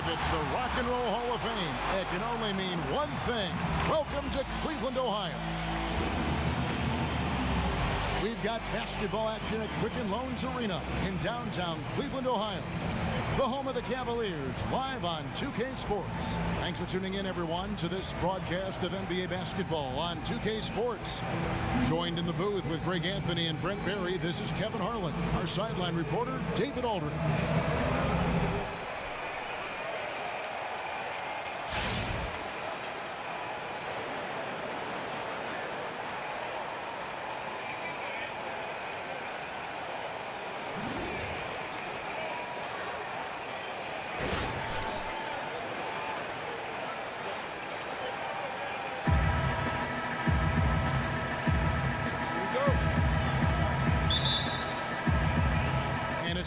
If it's the Rock and Roll Hall of Fame, it can only mean one thing. Welcome to Cleveland, Ohio. We've got basketball action at Quicken Loans Arena in downtown Cleveland, Ohio. The home of the Cavaliers, live on 2K Sports. Thanks for tuning in, everyone, to this broadcast of NBA basketball on 2K Sports. Joined in the booth with Greg Anthony and Brent Barry, this is Kevin Harlan. Our sideline reporter, David Aldridge.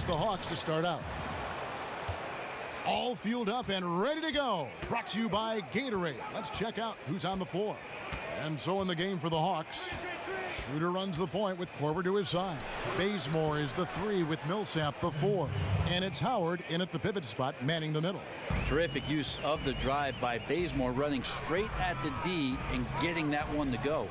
The Hawks to start out. All fueled up and ready to go. Brought to you by Gatorade. Let's check out who's on the floor. And so in the game for the Hawks, Schroeder runs the point with Korver to his side. Bazemore is the 3 with Millsap the 4. And it's Howard in at the pivot spot, manning the middle. Terrific use of the drive by Bazemore, running straight at the D and getting that one to go.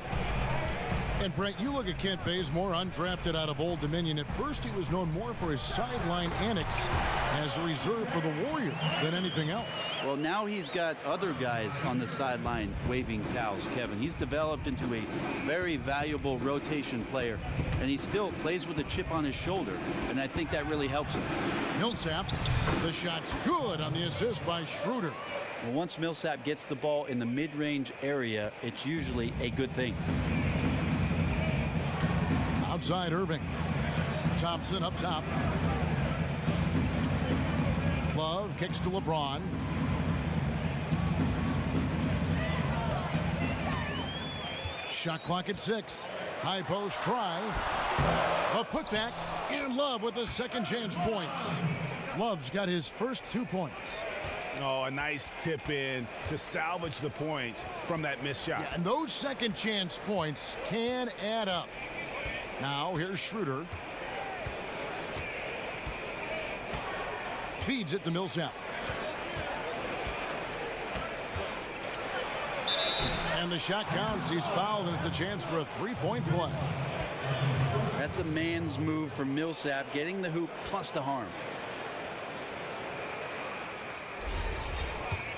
And Brent, you look at Kent Bazemore, undrafted out of Old Dominion. At first, he was known more for his sideline antics as a reserve for the Warriors than anything else. Well, now he's got other guys on the sideline waving towels, Kevin. He's developed into a very valuable rotation player, and he still plays with a chip on his shoulder, and I think that really helps him. Millsap, the shot's good on the assist by Schroeder. Well, once Millsap gets the ball in the mid-range area, it's usually a good thing. Outside Irving. Thompson up top. Love kicks to LeBron. Shot clock at 6. High post try. A putback. And Love with a second chance points. Love's got his first 2 points. Oh, a nice tip in to salvage the points from that missed shot. Yeah, and those second chance points can add up. Now, here's Schroeder. Feeds it to Millsap. And the shot counts. He's fouled, and it's a chance for a three-point play. That's a man's move from Millsap, getting the hoop plus the harm.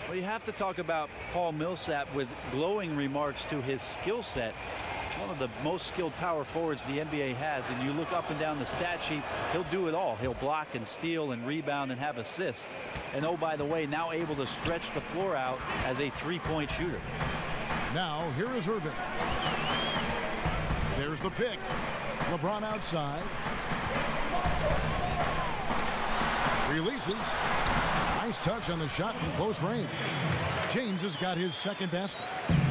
Well, you have to talk about Paul Millsap with glowing remarks to his skill set. One of the most skilled power forwards the NBA has, and you look up and down the stat sheet, he'll do it all. He'll block and steal and rebound and have assists. And oh, by the way, now able to stretch the floor out as a three-point shooter. Now, here is Irving. There's the pick. LeBron outside. Releases. Nice touch on the shot from close range. James has got his second basket.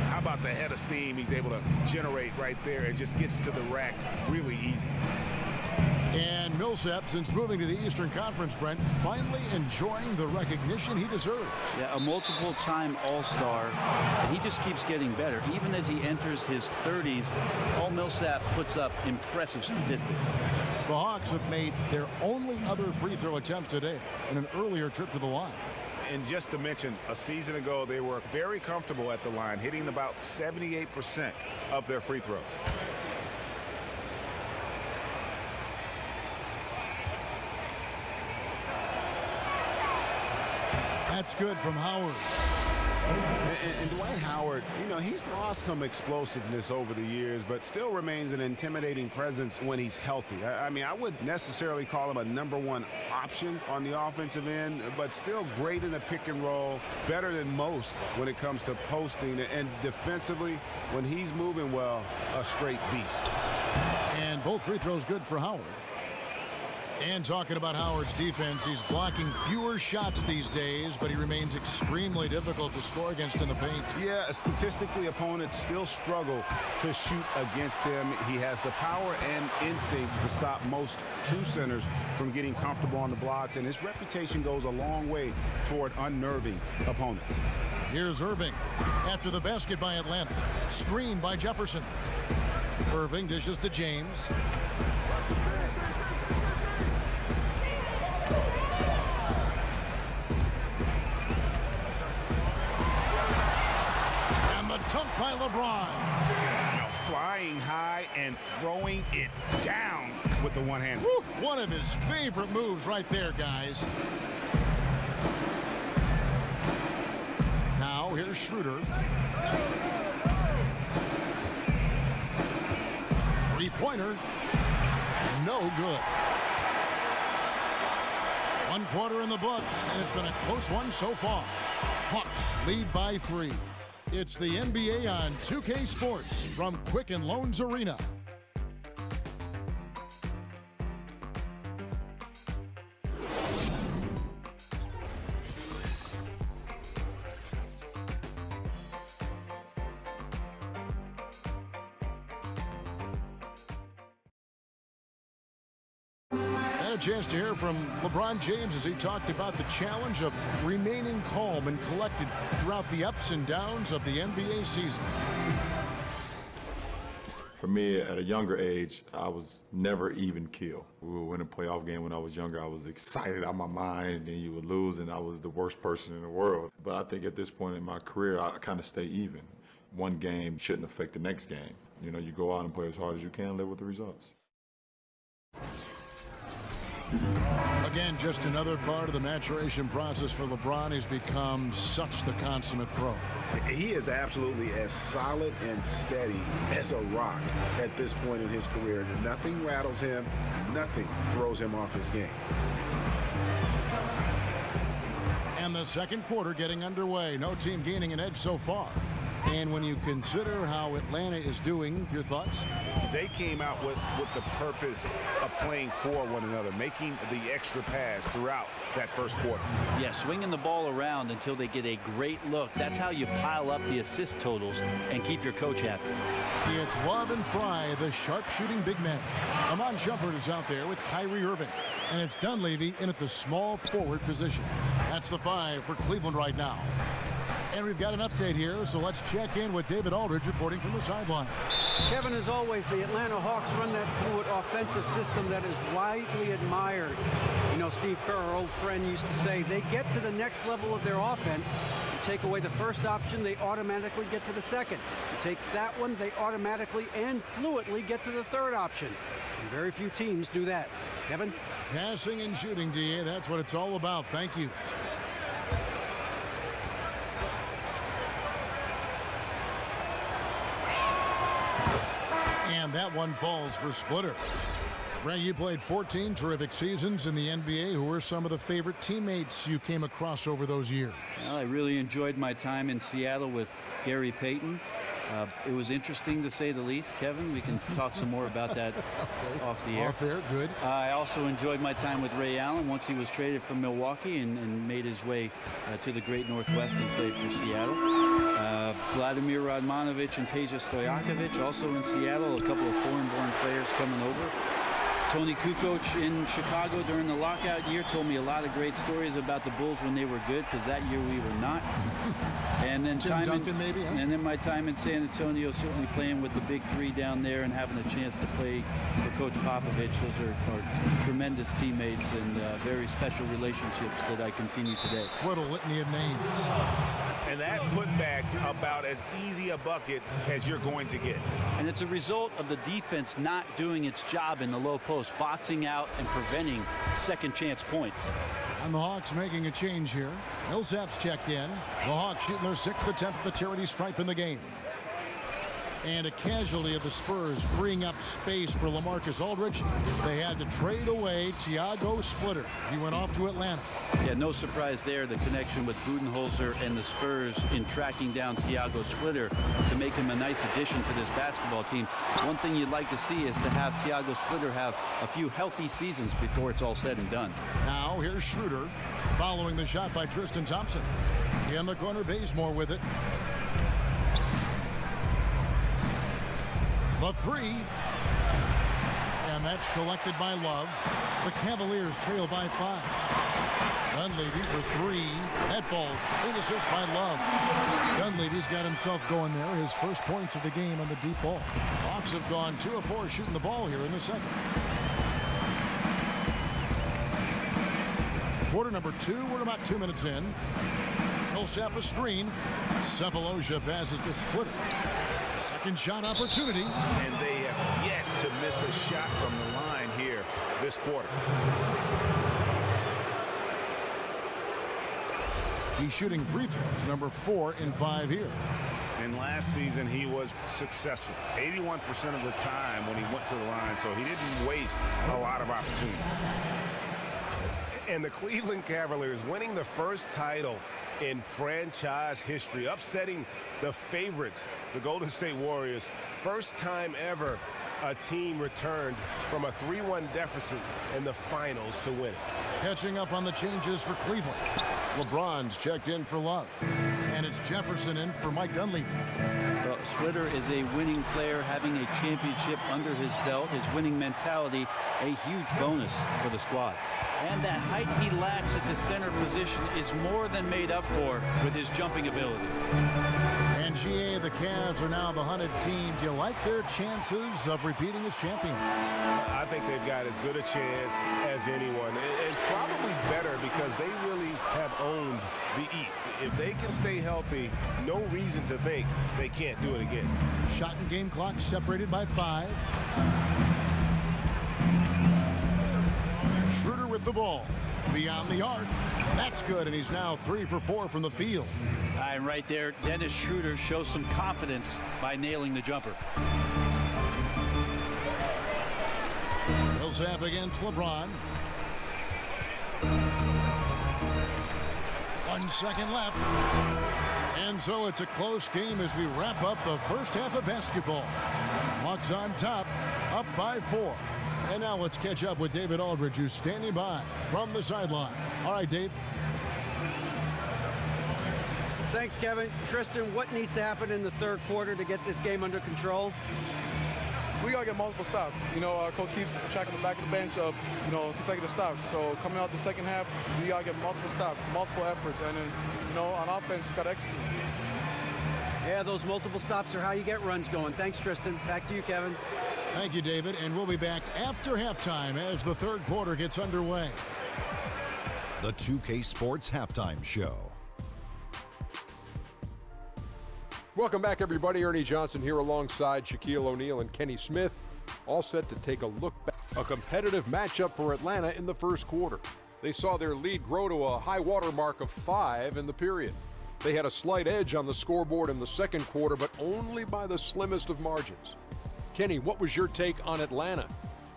How about the head of steam he's able to generate right there and just gets to the rack really easy. And Millsap, since moving to the Eastern Conference, Brent, finally enjoying the recognition he deserves. Yeah, a multiple-time All-Star, and he just keeps getting better. Even as he enters his 30s, Paul Millsap puts up impressive statistics. The Hawks have made their only other free throw attempt today in an earlier trip to the line. And just to mention, a season ago, they were very comfortable at the line, hitting about 78% of their free throws. That's good from Howard. And Dwight Howard, you know, he's lost some explosiveness over the years, but still remains an intimidating presence when he's healthy. I mean, I wouldn't necessarily call him a #1 option on the offensive end, but still great in the pick and roll, better than most when it comes to posting, and defensively, when he's moving well, a straight beast. And both free throws good for Howard. And talking about Howard's defense, he's blocking fewer shots these days, but he remains extremely difficult to score against in the paint. Yeah, statistically, opponents still struggle to shoot against him. He has the power and instincts to stop most true centers from getting comfortable on the blocks, and his reputation goes a long way toward unnerving opponents. Here's Irving after the basket by Atlanta. Screen by Jefferson. Irving dishes to James. LeBron. Now flying high and throwing it down with the one hand. Woo, one of his favorite moves right there, guys. Now here's Schroeder. Three-pointer. No good. 1 quarter in the books, and it's been a close one so far. Hawks lead by 3. It's the NBA on 2K Sports from Quicken Loans Arena. A chance to hear from LeBron James as he talked about the challenge of remaining calm and collected throughout the ups and downs of the NBA season. For me, at a younger age, I was never even keel. We would win a playoff game when I was younger. I was excited out of my mind, and then you would lose, and I was the worst person in the world. But I think at this point in my career, I kind of stay even. One game shouldn't affect the next game. You know, you go out and play as hard as you can, live with the results. Again, just another part of the maturation process for LeBron. He's become such the consummate pro. He is absolutely as solid and steady as a rock at this point in his career. Nothing rattles him, nothing throws him off his game. And the second quarter getting underway. No team gaining an edge so far. And when you consider how Atlanta is doing, your thoughts? They came out with the purpose of playing for one another, making the extra pass throughout that first quarter. Yeah, swinging the ball around until they get a great look. That's how you pile up the assist totals and keep your coach happy. It's Love and Fry, the sharpshooting big men. Amon Shumpert is out there with Kyrie Irving. And it's Dunleavy in at the small forward position. That's the 5 for Cleveland right now. And we've got an update here, so let's check in with David Aldridge reporting from the sideline. Kevin, as always, the Atlanta Hawks run that fluid offensive system that is widely admired. You know, Steve Kerr, our old friend, used to say they get to the next level of their offense. You take away the first option, they automatically get to the second. You take that one, they automatically and fluidly get to the third option. And very few teams do that. Kevin? Passing and shooting, DA, that's what it's all about. Thank you. And that one falls for Splitter. Ray, you played 14 terrific seasons in the NBA. Who were some of the favorite teammates you came across over those years? Well, I really enjoyed my time in Seattle with Gary Payton. It was interesting, to say the least. Kevin, we can talk some more about that off the air. Off air, good. I also enjoyed my time with Ray Allen once he was traded from Milwaukee and made his way to the great Northwest and played for Seattle. Vladimir Radmanovic and Peja Stojakovic also in Seattle, a couple of foreign-born players coming over. Tony Kukoc in Chicago during the lockout year told me a lot of great stories about the Bulls when they were good, because that year we were not. And then Tim Duncan, maybe, huh? And then my time in San Antonio, certainly playing with the big three down there and having a chance to play for Coach Popovich. Those are tremendous teammates and very special relationships that I continue today. What a litany of names. And that putback about as easy a bucket as you're going to get. And it's a result of the defense not doing its job in the low post, boxing out and preventing second chance points. And the Hawks making a change here. Millsap's checked in. The Hawks shooting their 6th attempt at the charity stripe in the game. And a casualty of the Spurs, freeing up space for LaMarcus Aldridge. They had to trade away Thiago Splitter. He went off to Atlanta. Yeah, no surprise there, the connection with Budenholzer and the Spurs in tracking down Thiago Splitter to make him a nice addition to this basketball team. One thing you'd like to see is to have Thiago Splitter have a few healthy seasons before it's all said and done. Now here's Schroeder following the shot by Tristan Thompson. In the corner, Bazemore with it. The 3. And that's collected by Love. The Cavaliers trail by 5. Dunleavy for 3. That falls. Great assist by Love. Dunleavy's got himself going there. His first points of the game on the deep ball. Hawks have gone 2 of 4 shooting the ball here in the second. Quarter number 2. We're about 2 minutes in. Millsap a screen. Cephalosha passes to Splitter. Second shot opportunity. And they have yet to miss a shot from the line here this quarter. He's shooting free throws, number 4 in 5 here. And last season he was successful 81% of the time when he went to the line, so he didn't waste a lot of opportunity. And the Cleveland Cavaliers winning the first title in franchise history, upsetting the favorites, the Golden State Warriors. First time ever a team returned from a 3-1 deficit in the finals to win it. Catching up on the changes for Cleveland. LeBron's checked in for Love. And it's Jefferson in for Mike Dunleavy. Well, Splitter is a winning player, having a championship under his belt. His winning mentality, a huge bonus for the squad. And that height he lacks at the center position is more than made up for with his jumping ability. And GA, the Cavs are now the hunted team. Do you like their chances of repeating as champions? I think they've got as good a chance as anyone, and probably better because they really have owned the East. If they can stay healthy, no reason to think they can't do it again. Shot and game clock separated by 5. Schroeder with the ball. Beyond the arc. That's good, and he's now 3 for 4 from the field. And right there, Dennis Schroeder shows some confidence by nailing the jumper. Millsap against LeBron. 1 second left. And so it's a close game as we wrap up the first half of basketball. Hawks on top, up by 4. And now let's catch up with David Aldridge, who's standing by from the sideline. All right, Dave. Thanks, Kevin. Tristan, what needs to happen in the third quarter to get this game under control? We got to get multiple stops. You know, our coach keeps tracking the back of the bench of, consecutive stops. So coming out the second half, we got to get multiple stops, multiple efforts. And then, on offense, just got to execute. Yeah, those multiple stops are how you get runs going. Thanks, Tristan. Back to you, Kevin. Thank you, David. And we'll be back after halftime as the third quarter gets underway. The 2K Sports Halftime Show. Welcome back, everybody. Ernie Johnson here alongside Shaquille O'Neal and Kenny Smith, all set to take a look back. A competitive matchup for Atlanta in the first quarter. They saw their lead grow to a high water mark of 5 in the period. They had a slight edge on the scoreboard in the second quarter, but only by the slimmest of margins. Kenny, what was your take on Atlanta?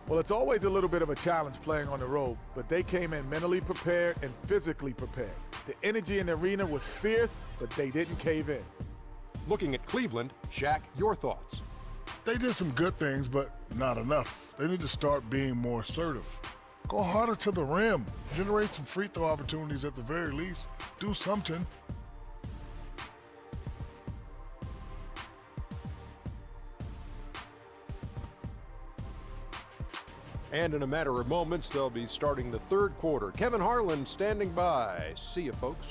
Well, it's always a little bit of a challenge playing on the road, but they came in mentally prepared and physically prepared. The energy in the arena was fierce, but they didn't cave in. Looking at Cleveland, Shaq, your thoughts? They did some good things, but not enough. They need to start being more assertive. Go harder to the rim. Generate some free throw opportunities at the very least. Do something. And in a matter of moments, they'll be starting the third quarter. Kevin Harlan standing by. See you, folks.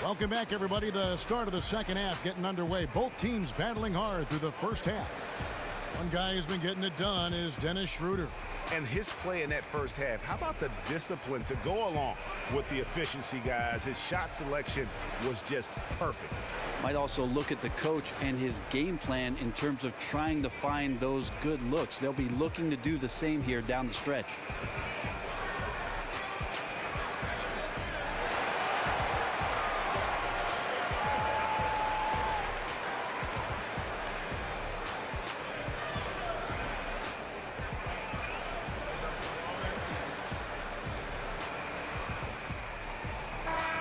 Welcome back, everybody. The start of the second half getting underway. Both teams battling hard through the first half. One guy who's been getting it done is Dennis Schroeder. And his play in that first half, how about the discipline to go along with the efficiency, guys? His shot selection was just perfect. Might also look at the coach and his game plan in terms of trying to find those good looks. They'll be looking to do the same here down the stretch.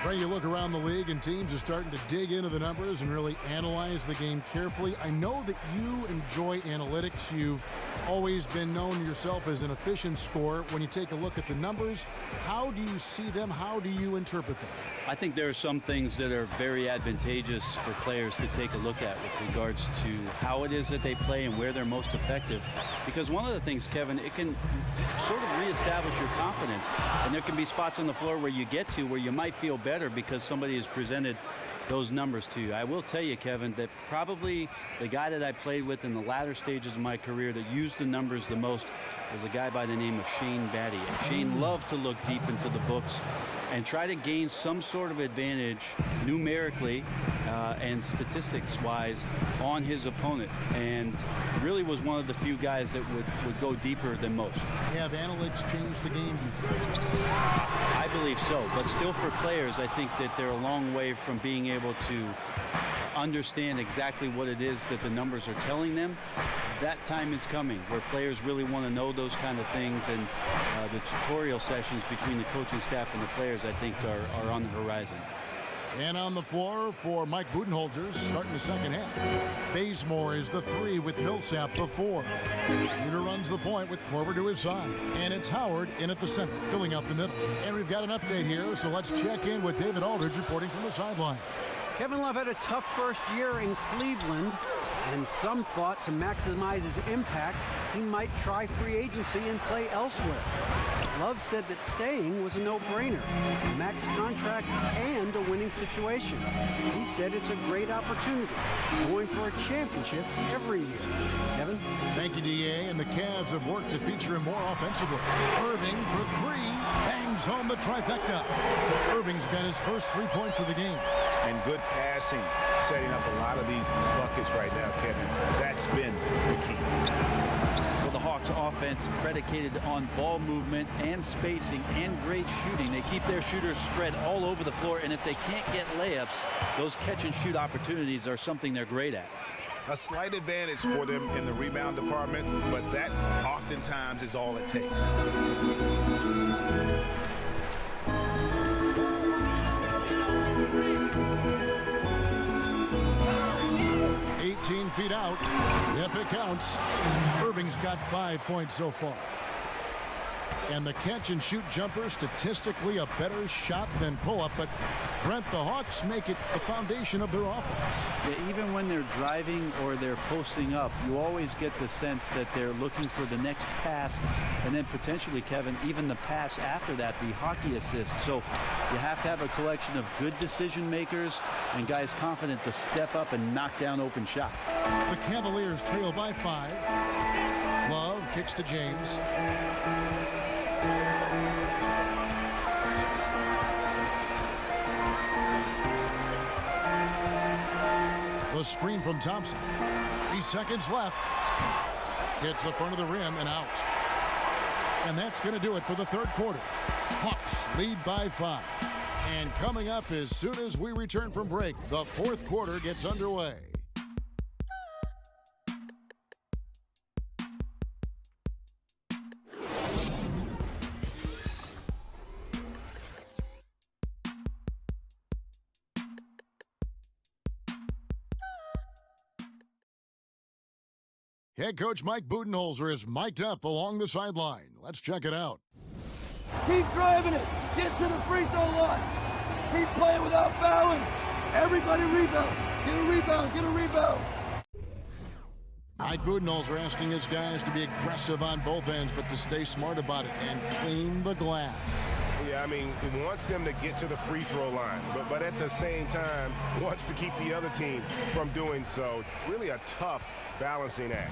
Ray, you look around the league and teams are starting to dig into the numbers and really analyze the game carefully. I know that you enjoy analytics. You've always been known yourself as an efficient scorer. When you take a look at the numbers, how do you see them? How do you interpret them? I think there are some things that are very advantageous for players to take a look at with regards to how it is that they play and where they're most effective. Because one of the things, Kevin, it can sort of reestablish your confidence. And there can be spots on the floor where you get to where you might feel better because somebody has presented those numbers to you. I will tell you, Kevin, that probably the guy that I played with in the latter stages of my career that used the numbers the most was a guy by the name of Shane Battier. Shane loved to look deep into the books and try to gain some sort of advantage numerically and statistics-wise on his opponent, and really was one of the few guys that would go deeper than most. Have analytics changed the game? I believe so, but still for players, I think that they're a long way from being able to understand exactly what it is that the numbers are telling them. That time is coming where players really want to know those kind of things, and the tutorial sessions between the coaching staff and the players, I think, are on the horizon. And on the floor for Mike Budenholzer, starting the second half. Bazemore is the 3 with Millsap the 4. Shooter runs the point with Korver to his side. And it's Howard in at the center, filling out the middle. And we've got an update here, so let's check in with David Aldridge reporting from the sideline. Kevin Love had a tough first year in Cleveland, and some thought to maximize his impact, he might try free agency and play elsewhere. Love said that staying was a no-brainer, a max contract and a winning situation. He said it's a great opportunity, going for a championship every year. Kevin? Thank you, D.A. And the Cavs have worked to feature him more offensively. Irving for 3, bangs home the trifecta. Irving's got his first 3 points of the game. And good passing, setting up a lot of these buckets right now, Kevin. That's been the key. Well, the Hawks offense predicated on ball movement and spacing and great shooting. They keep their shooters spread all over the floor, and if they can't get layups, those catch and shoot opportunities are something they're great at. A slight advantage for them in the rebound department, but that oftentimes is all it takes. 18 feet out. Yep, it counts. Irving's got 5 points so far. And the catch and shoot jumper, statistically a better shot than pull-up, but Brent, the Hawks make it the foundation of their offense. Yeah, even when they're driving or they're posting up, you always get the sense that they're looking for the next pass, and then potentially, Kevin, even the pass after that, the hockey assist. So you have to have a collection of good decision makers and guys confident to step up and knock down open shots. The Cavaliers trail by 5. Love kicks to James. The screen from Thompson. 3 seconds left. Hits the front of the rim and out. And that's going to do it for the third quarter. Hawks lead by 5. And coming up as soon as we return from break, the fourth quarter gets underway. Head coach Mike Budenholzer is mic'd up along the sideline. Let's check it out. Keep driving it. Get to the free throw line. Keep playing without fouling. Everybody rebound. Get a rebound. Get a rebound. Mike Budenholzer asking his guys to be aggressive on both ends, but to stay smart about it and clean the glass. Yeah, I mean, he wants them to get to the free throw line, but at the same time, wants to keep the other team from doing so. Really a tough balancing act.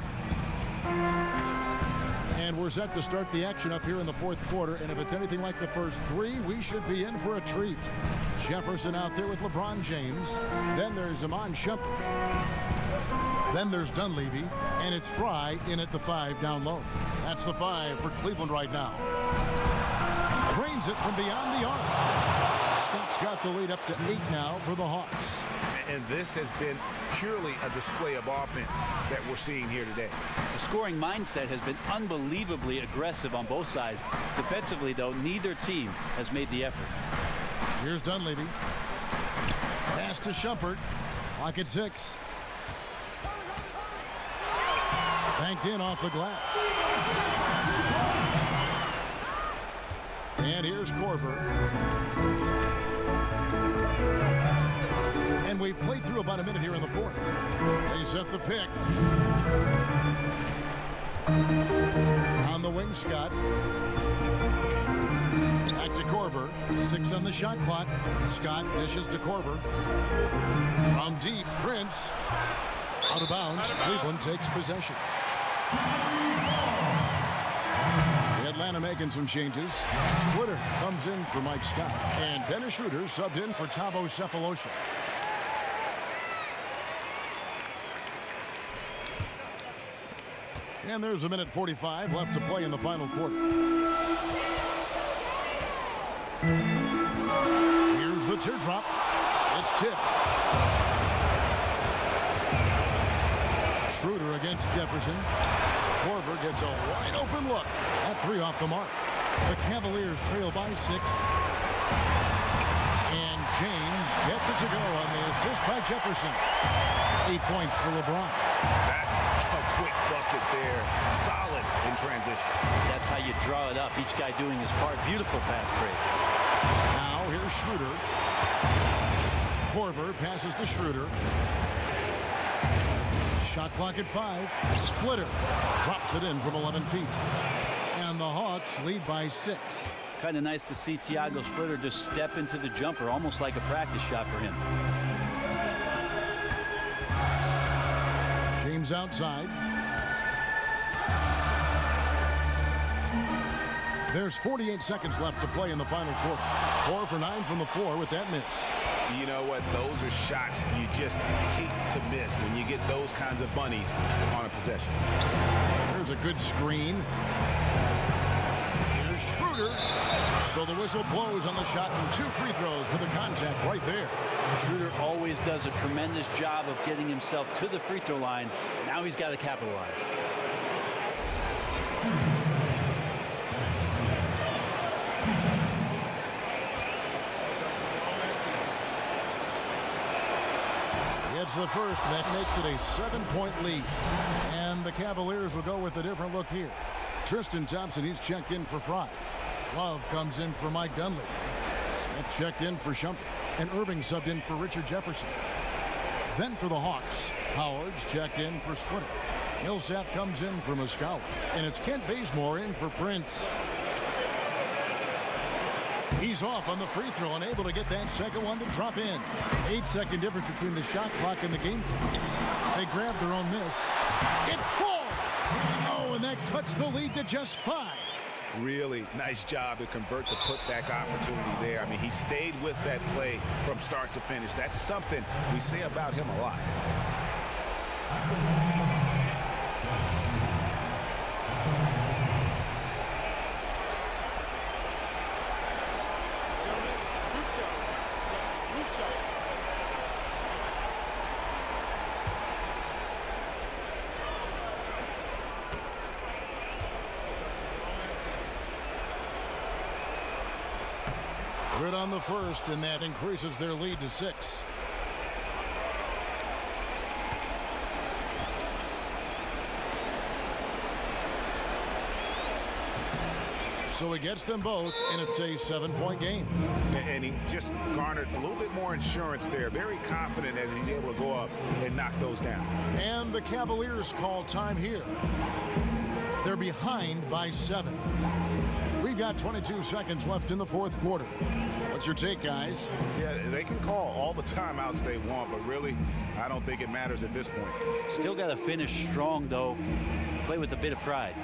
And we're set to start the action up here in the fourth quarter, and if it's anything like the first 3, we should be in for a treat. Jefferson out there with LeBron James. Then there's Iman Shumpert. Then there's Dunleavy, and it's Fry in at the 5 down low. That's the 5 for Cleveland right now. Drains it from beyond the arc. Scott's got the lead up to 8 now for the Hawks. And this has been purely a display of offense that we're seeing here today. The scoring mindset has been unbelievably aggressive on both sides. Defensively, though, neither team has made the effort. Here's Dunleavy. Pass to Shumpert. Clock at 6. Banked in off the glass. And here's Korver. And we've played through about a minute here in the fourth. They set the pick. On the wing, Scott. Back to Korver. 6 on the shot clock. Scott dishes to Korver. From deep, Prince. Out of bounds. Cleveland takes possession. Atlanta making some changes. Splitter comes in for Mike Scott. And Dennis Schroeder subbed in for Tavo Cephalosha. And there's a minute 45 left to play in the final quarter. Here's the teardrop. It's tipped. Schroeder against Jefferson. Korver gets a wide open look. That 3 off the mark. The Cavaliers trail by 6. And James gets it to go on the assist by Jefferson. 8 points for LeBron. That's a quick bucket there. Solid in transition. That's how you draw it up. Each guy doing his part. Beautiful pass break. Now here's Schroeder. Korver passes to Schroeder. Shot clock at 5. Splitter drops it in from 11 feet. And the Hawks lead by 6. Kind of nice to see Thiago Splitter just step into the jumper, almost like a practice shot for him. James outside. There's 48 seconds left to play in the final quarter. 4 for 9 from the floor with that miss. You know what? Those are shots you just hate to miss when you get those kinds of bunnies on a possession. There's a good screen. Here's Schroeder. So the whistle blows on the shot and 2 free throws for the contact right there. Schroeder always does a tremendous job of getting himself to the free throw line. Now he's got to capitalize. It's the first. That makes it a 7-point lead. And the Cavaliers will go with a different look here. Tristan Thompson, he's checked in for Fry. Love comes in for Mike Dunley. Smith checked in for Shumpert. And Irving subbed in for Richard Jefferson. Then for the Hawks, Howard's checked in for Splitter. Millsap comes in for Muscala. And it's Kent Bazemore in for Prince. He's off on the free throw and able to get that second one to drop in. 8-second difference between the shot clock and the game clock. They grab their own miss. It falls! Oh, and that cuts the lead to just 5. Really nice job to convert the putback opportunity there. I mean, he stayed with that play from start to finish. That's something we say about him a lot. Good on the first, and that increases their lead to 6. So he gets them both, and it's a 7-point game. And he just garnered a little bit more insurance there. Very confident as he's able to go up and knock those down. And the Cavaliers call time here. They're behind by 7. We've got 22 seconds left in the fourth quarter. What's your take, guys? Yeah, they can call all the timeouts they want, but really, I don't think it matters at this point. Still got to finish strong, though. Play with a bit of pride.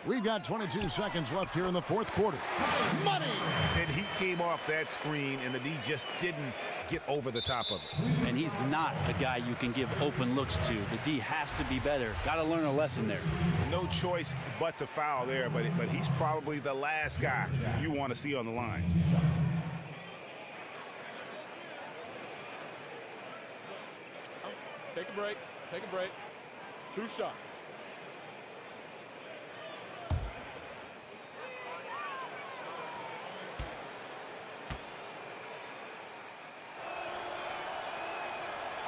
We've got 22 seconds left here in the fourth quarter. Money! And he came off that screen, and the D just didn't get over the top of it. And he's not a guy you can give open looks to. The D has to be better. Got to learn a lesson there. No choice but to foul there, but he's probably the last guy you want to see on the line. Take a break. Take a break. 2 shots.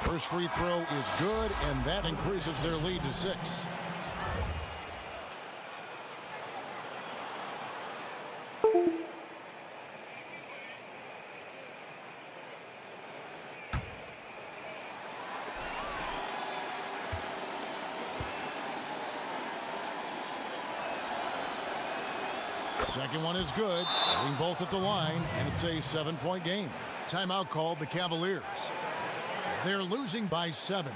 First free throw is good, and that increases their lead to 6. Second one is good. Hitting both at the line, and it's a 7-point game. Timeout called the Cavaliers. They're losing by 7.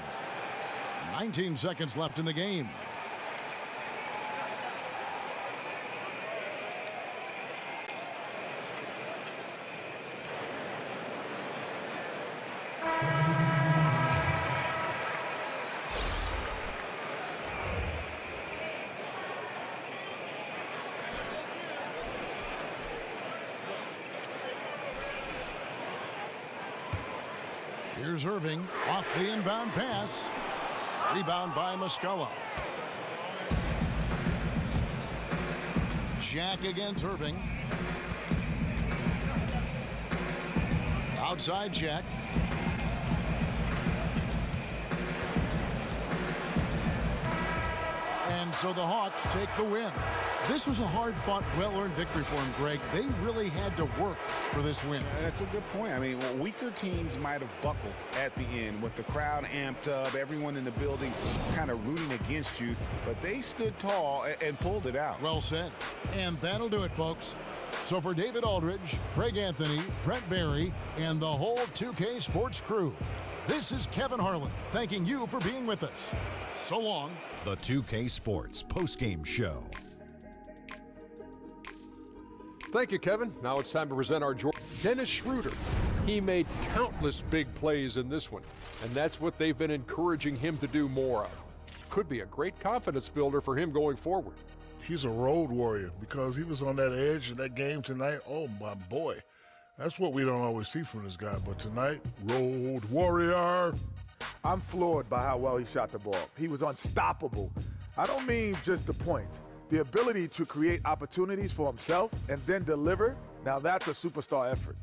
19 seconds left in the game. Here's Irving off the inbound pass. Rebound by Muscala. Jack against Irving. Outside Jack. And so the Hawks take the win. This was a hard-fought, well-earned victory for them, Greg. They really had to work for this win. That's a good point. I mean, weaker teams might have buckled at the end with the crowd amped up, everyone in the building kind of rooting against you, but they stood tall and pulled it out. Well said. And that'll do it, folks. So for David Aldridge, Craig Anthony, Brent Barry, and the whole 2K Sports crew, this is Kevin Harlan thanking you for being with us. So long. The 2K Sports postgame show. Thank you, Kevin. Now it's time to present our George. Dennis Schroeder. He made countless big plays in this one, and that's what they've been encouraging him to do more of. Could be a great confidence builder for him going forward. He's a road warrior because he was on that edge in that game tonight. Oh, my boy. That's what we don't always see from this guy. But tonight, road warrior. I'm floored by how well he shot the ball. He was unstoppable. I don't mean just the points. The ability to create opportunities for himself and then deliver, now that's a superstar effort.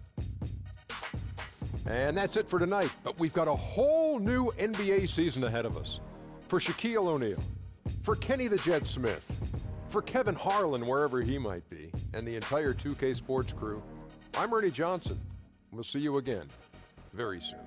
And that's it for tonight. But we've got a whole new NBA season ahead of us. For Shaquille O'Neal, for Kenny the Jet Smith, for Kevin Harlan, wherever he might be, and the entire 2K Sports crew, I'm Ernie Johnson. We'll see you again very soon.